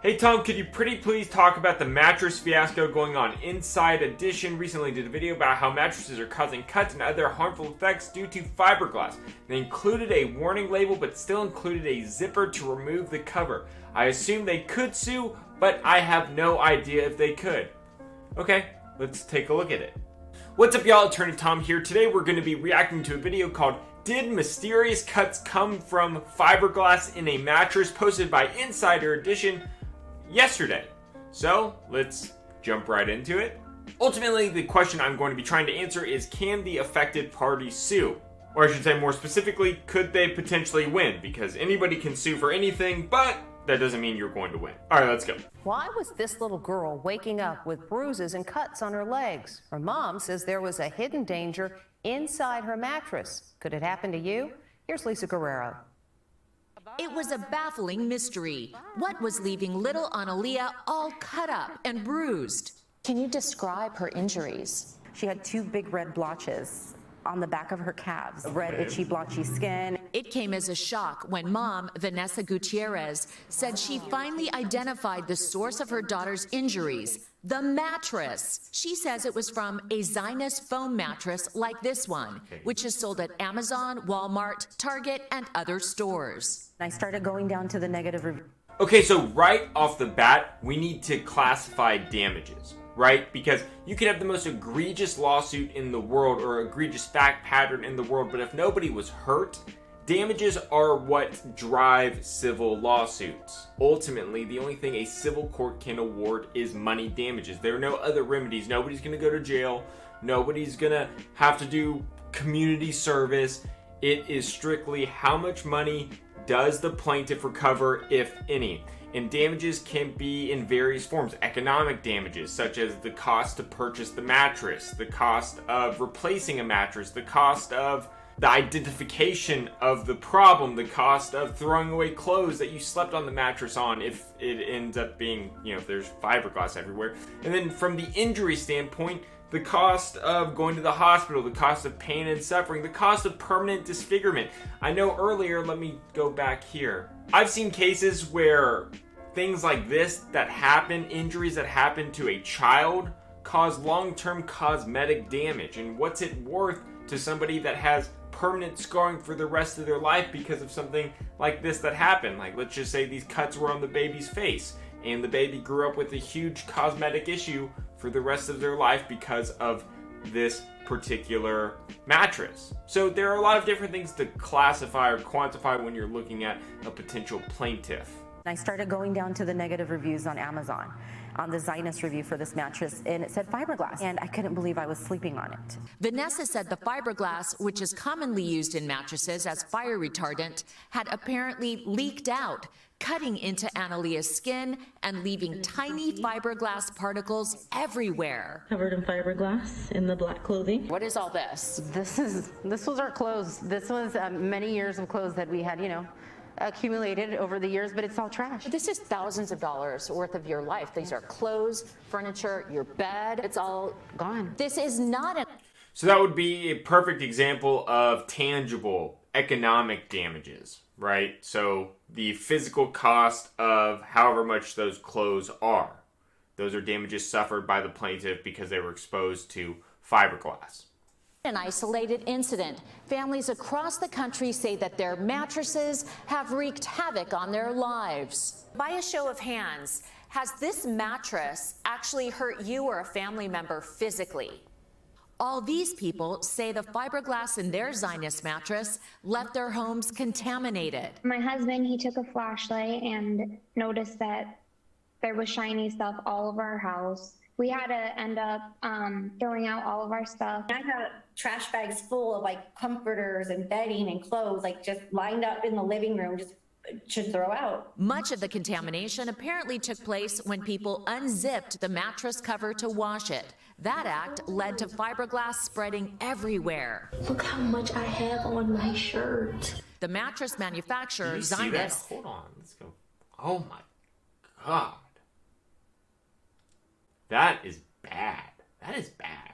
Hey Tom, could you pretty please talk about the mattress fiasco going on Inside Edition? Recently did a video about how mattresses are causing cuts and other harmful effects due to fiberglass. They included a warning label but still included a zipper to remove the cover. I assume they could sue, but I have no idea if they could. Okay, let's take a look at it. What's up y'all, AttorneyTom here. Today we're going to be reacting to a video called Did Mysterious Cuts Come from Fiberglass in a Mattress? Posted by Insider Edition yesterday. So let's jump right into it. Ultimately, the question I'm going to be trying to answer is, can the affected party sue? Or I should say more specifically, could they potentially win? Because anybody can sue for anything, but that doesn't mean you're going to win. All right, let's go. Why was this little girl waking up with bruises and cuts on her legs? Her mom says there was a hidden danger inside her mattress. Could it happen to you? Here's Lisa Guerrero. It was a baffling mystery. What was leaving little Analia all cut up and bruised? Can you describe her injuries? She had two big red blotches on the back of her calves, red, itchy, blotchy skin. It came as a shock when mom, Vanessa Gutierrez, said she finally identified the source of her daughter's injuries, the mattress. She says it was from a Zinus foam mattress like this one, which is sold at Amazon, Walmart, Target, and other stores. I started going down to the negative review. Okay, so right off the bat, we need to classify damages, right? Because you can have the most egregious lawsuit in the world or egregious fact pattern in the world, but if nobody was hurt, damages are what drive civil lawsuits. Ultimately, the only thing a civil court can award is money damages. There are no other remedies. Nobody's going to go to jail. Nobody's going to have to do community service. It is strictly how much money does the plaintiff recover, if any. And damages can be in various forms. Economic damages, such as the cost to purchase the mattress, the cost of replacing a mattress, the cost of the identification of the problem, the cost of throwing away clothes that you slept on the mattress on if it ends up being, if there's fiberglass everywhere. And then from the injury standpoint, the cost of going to the hospital, the cost of pain and suffering, the cost of permanent disfigurement. I know earlier, let me go back here. I've seen cases where things like this that happen, injuries that happen to a child, cause long-term cosmetic damage. And what's it worth to somebody that has permanent scarring for the rest of their life because of something like this that happened? Like, let's just say these cuts were on the baby's face and the baby grew up with a huge cosmetic issue for the rest of their life because of this particular mattress. So there are a lot of different things to classify or quantify when you're looking at a potential plaintiff. I started going down to the negative reviews on Amazon, on the Zinus review for this mattress, and it said fiberglass, and I couldn't believe I was sleeping on it. Vanessa said the fiberglass, which is commonly used in mattresses as fire retardant, had apparently leaked out, cutting into Analia's skin and leaving tiny fiberglass particles everywhere. Covered in fiberglass in the black clothing. What is all this? This was our clothes. This was many years of clothes that we had, accumulated over the years, but it's all trash. This is thousands of dollars worth of your life. These are clothes, furniture, your bed. It's all gone. This is not a... So that would be a perfect example of tangible economic damages, right? So the physical cost of however much those clothes are. Those are damages suffered by the plaintiff because they were exposed to fiberglass. An isolated incident. Families across the country say that their mattresses have wreaked havoc on their lives. By a show of hands, has this mattress actually hurt you or a family member physically? All these people say the fiberglass in their Zinus mattress left their homes contaminated. My husband, he took a flashlight and noticed that there was shiny stuff all over our house. We had to end up throwing out all of our stuff. I had trash bags full of comforters and bedding and clothes, just lined up in the living room, just to throw out. Much of the contamination apparently took place when people unzipped the mattress cover to wash it. That act led to fiberglass spreading everywhere. Look how much I have on my shirt. The mattress manufacturer, Did you see that? Zinus... Hold on, let's go. Oh my God. That is bad. That is bad.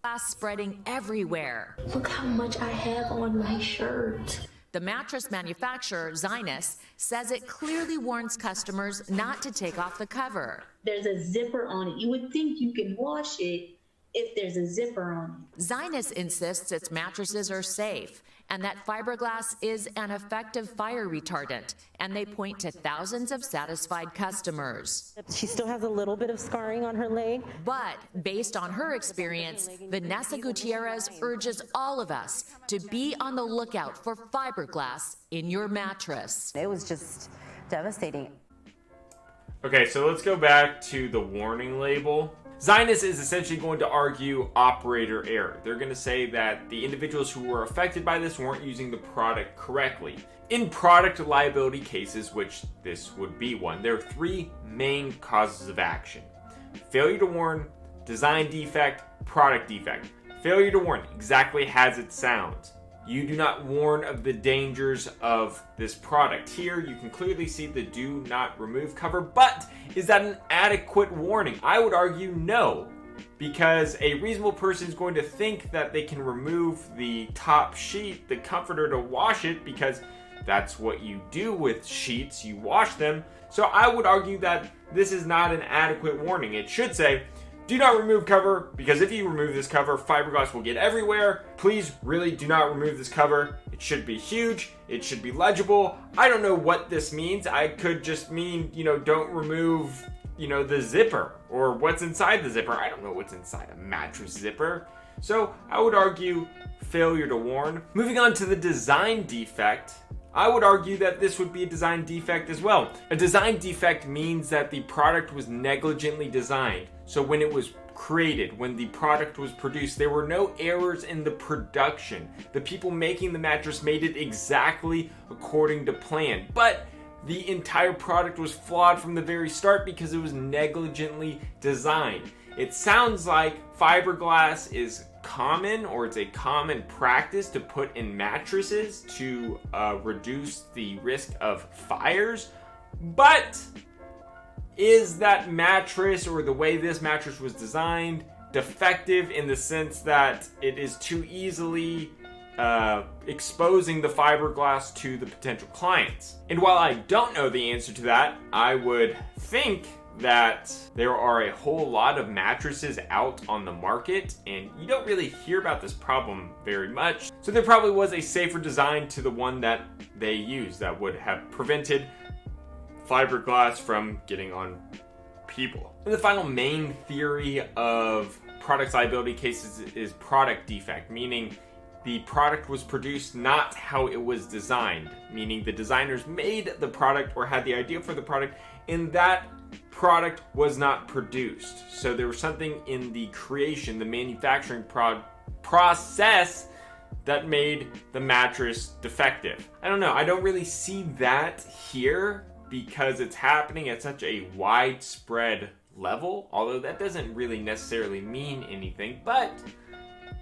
Glass spreading everywhere. Look how much I have on my shirt. The mattress manufacturer, Zinus, says it clearly warns customers not to take off the cover. There's a zipper on it. You would think you can wash it if there's a zipper on it. Zinus insists its mattresses are safe and that fiberglass is an effective fire retardant, and they point to thousands of satisfied customers. She still has a little bit of scarring on her leg. But based on her experience, Vanessa Gutierrez urges all of us to be on the lookout for fiberglass in your mattress. It was just devastating. Okay, so let's go back to the warning label. Zinus is essentially going to argue operator error. They're going to say that the individuals who were affected by this weren't using the product correctly. In product liability cases, which this would be one, there are three main causes of action: failure to warn, design defect, product defect. Failure to warn exactly as it sounds. You do not warn of the dangers of this product. Here, you can clearly see the do not remove cover, but is that an adequate warning? I would argue no, because a reasonable person is going to think that they can remove the top sheet, the comforter, to wash it, because that's what you do with sheets, you wash them. So I would argue that this is not an adequate warning. It should say, do not remove cover, because if you remove this cover, fiberglass will get everywhere. Please really do not remove this cover. It should be huge. It should be legible. I don't know what this means. I could just mean, don't remove, the zipper or what's inside the zipper. I don't know what's inside a mattress zipper. So I would argue failure to warn. Moving on to the design defect, I would argue that this would be a design defect as well. A design defect means that the product was negligently designed. So when it was created, when the product was produced, there were no errors in the production. The people making the mattress made it exactly according to plan. But the entire product was flawed from the very start because it was negligently designed. It sounds like fiberglass is common, or it's a common practice to put in mattresses to reduce the risk of fires. But is that mattress, or the way this mattress was designed, defective in the sense that it is too easily exposing the fiberglass to the potential clients? And while I don't know the answer to that, I would think that there are a whole lot of mattresses out on the market, and you don't really hear about this problem very much. So there probably was a safer design to the one that they used that would have prevented fiberglass from getting on people. And the final main theory of product liability cases is product defect, meaning the product was produced not how it was designed, meaning the designers made the product or had the idea for the product, and that product was not produced. So there was something in the creation, the manufacturing process that made the mattress defective. I don't know, I don't really see that here because it's happening at such a widespread level, although that doesn't really necessarily mean anything. But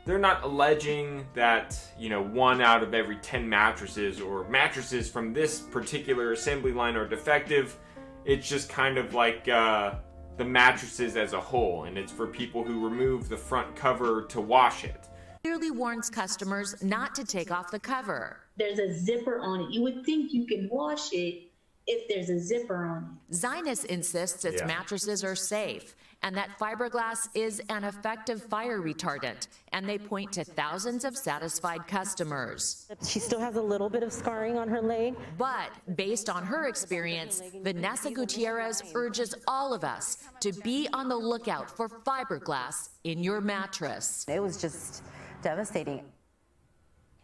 they're not alleging that, 1 out of every 10 mattresses or mattresses from this particular assembly line are defective. It's just kind of like the mattresses as a whole, and it's for people who remove the front cover to wash it. Clearly warns customers not to take off the cover. There's a zipper on it. You would think you can wash it if there's a zipper on it. Zinus insists its mattresses are safe and that fiberglass is an effective fire retardant, and they point to thousands of satisfied customers. She still has a little bit of scarring on her leg. But based on her experience, Vanessa Gutierrez urges all of us to be on the lookout for fiberglass in your mattress. It was just devastating.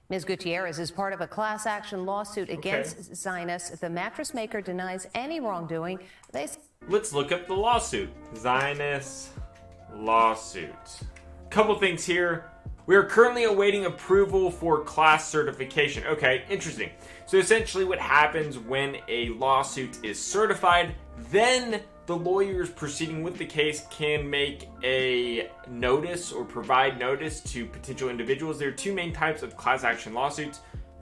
Ms. Gutierrez is part of a class action lawsuit against Zinus. The mattress maker denies any wrongdoing. Let's look up the lawsuit. Zinus lawsuit. Couple things here. We are currently awaiting approval for class certification. Okay, interesting. So essentially what happens when a lawsuit is certified, then the lawyers proceeding with the case can make a notice or provide notice to potential individuals. There are two main types of class action lawsuits: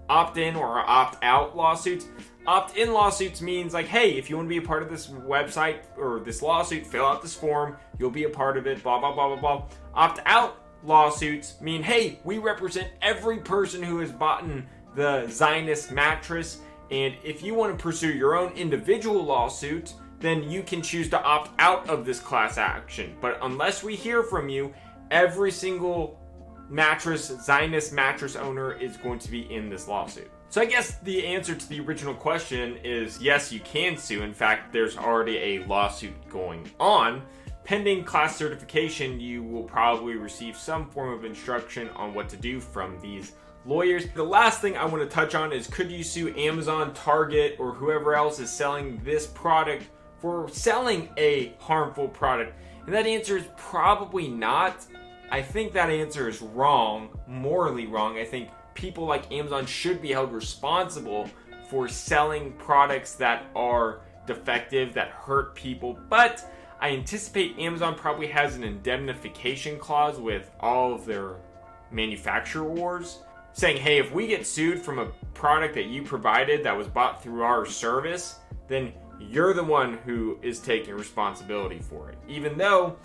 opt-in or opt-out lawsuits. Opt-in lawsuits means like, hey, if you want to be a part of this website or this lawsuit, fill out this form, you'll be a part of it, blah, blah, blah, blah, blah. Opt-out lawsuits mean, hey, we represent every person who has bought the Zionist mattress. And if you want to pursue your own individual lawsuit, then you can choose to opt out of this class action. But unless we hear from you, every single Zionist mattress owner is going to be in this lawsuit. So I guess the answer to the original question is yes, you can sue. In fact, there's already a lawsuit going on. Pending class certification, you will probably receive some form of instruction on what to do from these lawyers. The last thing I want to touch on is, could you sue Amazon, Target, or whoever else is selling this product for selling a harmful product? And that answer is probably not. I think that answer is wrong, morally wrong. I think people like Amazon should be held responsible for selling products that are defective, that hurt people. But I anticipate Amazon probably has an indemnification clause with all of their manufacturers, saying, hey, if we get sued from a product that you provided that was bought through our service, then you're the one who is taking responsibility for it. Even though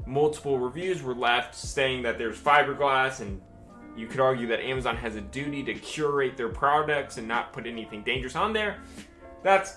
multiple reviews were left saying that there's fiberglass, and you could argue that Amazon has a duty to curate their products and not put anything dangerous on there. That's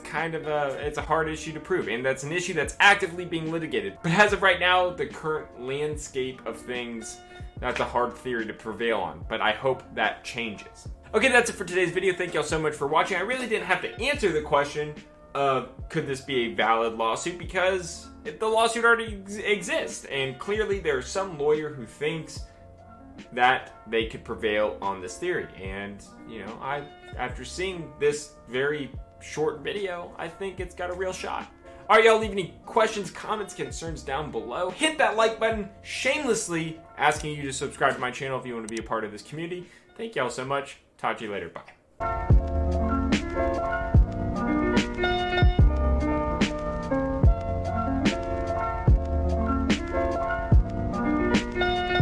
kind of it's a hard issue to prove, and that's an issue that's actively being litigated. But as of right now, the current landscape of things, that's a hard theory to prevail on, but I hope that changes. Okay, that's it for today's video. Thank y'all so much for watching. I really didn't have to answer the question of could this be a valid lawsuit, because the lawsuit already exists, and clearly there's some lawyer who thinks that they could prevail on this theory. And you know, after seeing this very short video, I think it's got a real shot. Alright, y'all, leave any questions, comments, concerns down below. Hit that like button, shamelessly asking you to subscribe to my channel if you want to be a part of this community. Thank y'all so much. Talk to you later. Bye.